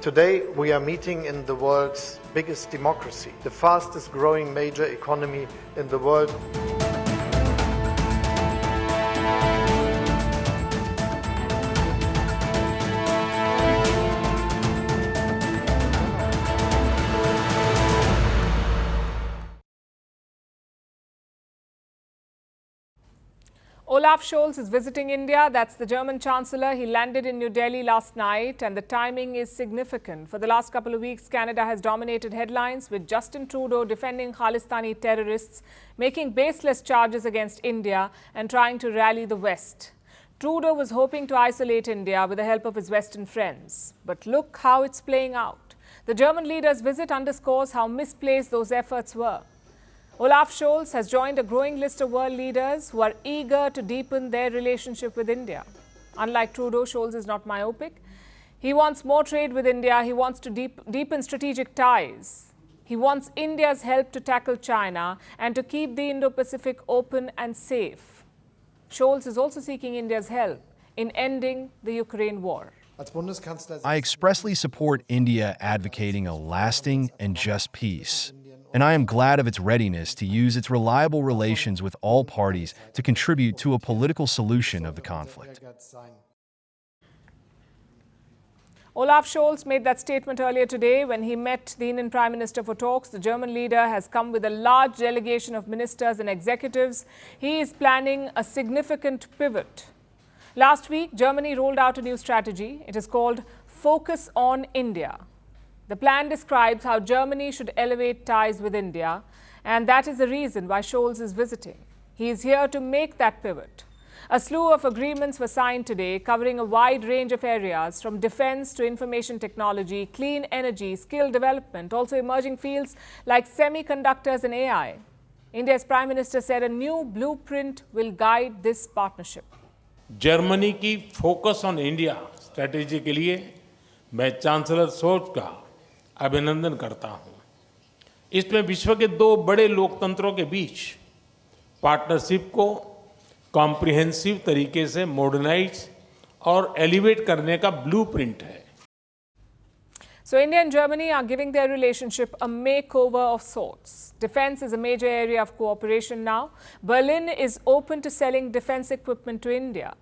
Today we are meeting in the world's biggest democracy, the fastest growing major economy in the world. Olaf Scholz is visiting India. That's the German Chancellor. He landed in New Delhi last night, and the timing is significant. For the last couple of weeks, Canada has dominated headlines, with Justin Trudeau defending Khalistani terrorists, making baseless charges against India and trying to rally the West. Trudeau was hoping to isolate India with the help of his Western friends. But look how it's playing out. The German leader's visit underscores how misplaced those efforts were. Olaf Scholz has joined a growing list of world leaders who are eager to deepen their relationship with India. Unlike Trudeau, Scholz is not myopic. He wants more trade with India. He wants to deepen strategic ties. He wants India's help to tackle China and to keep the Indo-Pacific open and safe. Scholz is also seeking India's help in ending the Ukraine war. I expressly support India advocating a lasting and just peace. And I am glad of its readiness to use its reliable relations with all parties to contribute to a political solution of the conflict. Olaf Scholz made that statement earlier today when he met the Indian Prime Minister for talks. The German leader has come with a large delegation of ministers and executives. He is planning a significant pivot. Last week, Germany rolled out a new strategy. It is called Focus on India. The plan describes how Germany should elevate ties with India, and that is the reason why Scholz is visiting. He is here to make that pivot. A slew of agreements were signed today, covering a wide range of areas, from defense to information technology, clean energy, skill development, also emerging fields like semiconductors and AI. India's Prime Minister said a new blueprint will guide this partnership. Germany की focus on India strategy के लिए मैं chancellor Scholz का अभिनंदन करता हूं। इसमें विश्व के दो बड़े लोकतंत्रों के बीच पार्टनरशिप को कॉम्प्रिहेंसिव तरीके से मॉडर्नाइज और एलिवेट करने का ब्लूप्रिंट है। So India and Germany are giving their relationship a makeover of sorts. Defense is a major area of cooperation now. Berlin is open to selling defense equipment to India.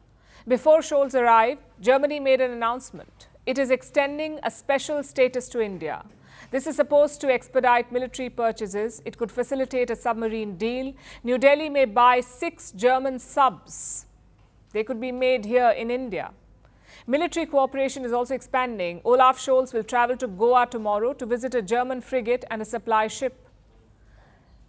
Before Scholz arrived, Germany made an announcement. It is extending a special status to India. This is supposed to expedite military purchases. It could facilitate a submarine deal. New Delhi may buy 6 German subs. They could be made here in India. Military cooperation is also expanding. Olaf Scholz will travel to Goa tomorrow to visit a German frigate and a supply ship.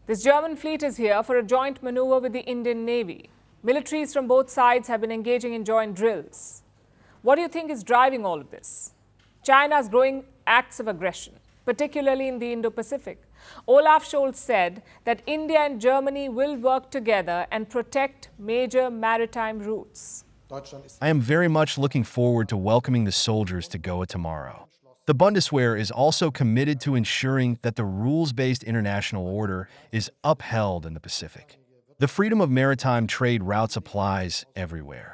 This German fleet is here for a joint maneuver with the Indian Navy. Militaries from both sides have been engaging in joint drills. What do you think is driving all of this? China's growing acts of aggression, particularly in the Indo-Pacific. Olaf Scholz said that India and Germany will work together and protect major maritime routes. I am very much looking forward to welcoming the soldiers to Goa tomorrow. The Bundeswehr is also committed to ensuring that the rules-based international order is upheld in the Pacific. The freedom of maritime trade routes applies everywhere.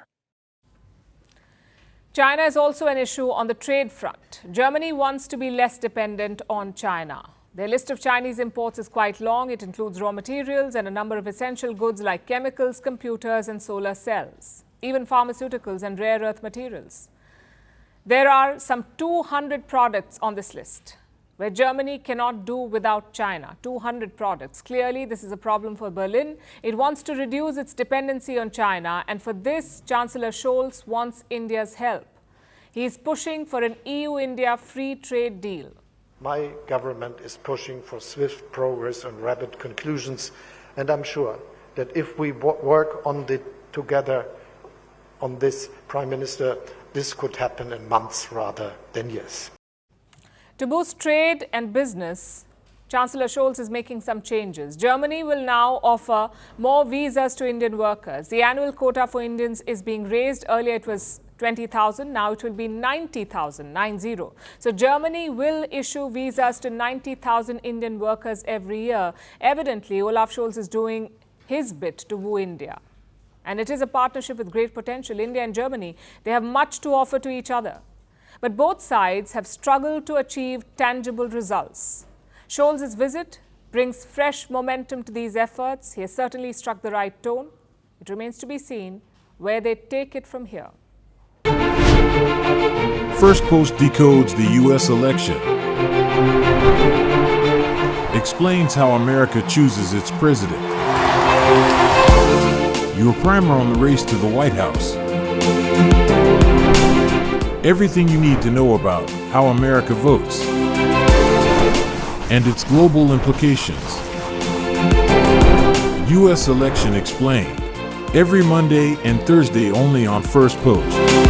China is also an issue on the trade front. Germany wants to be less dependent on China. Their list of Chinese imports is quite long. It includes raw materials and a number of essential goods like chemicals, computers, and solar cells, even pharmaceuticals and rare earth materials. There are some 200 products on this list where Germany cannot do without China. 200 products. Clearly, this is a problem for Berlin. It wants to reduce its dependency on China, and for this, Chancellor Scholz wants India's help. He is pushing for an EU-India free trade deal. My government is pushing for swift progress and rapid conclusions, and I'm sure that if we work on together on this, Prime Minister, this could happen in months rather than years. To boost trade and business, Chancellor Scholz is making some changes. Germany will now offer more visas to Indian workers. The annual quota for Indians is being raised. Earlier it was 20,000, now it will be 90,000, 90. So Germany will issue visas to 90,000 Indian workers every year. Evidently, Olaf Scholz is doing his bit to woo India. And it is a partnership with great potential. India and Germany, they have much to offer to each other. But both sides have struggled to achieve tangible results. Scholz's visit brings fresh momentum to these efforts. He has certainly struck the right tone. It remains to be seen where they take it from here. Firstpost decodes the U.S. election. Explains how America chooses its president. Your primer on the race to the White House. Everything you need to know about how America votes and its global implications. U.S. Election Explained. Every Monday and Thursday only on Firstpost.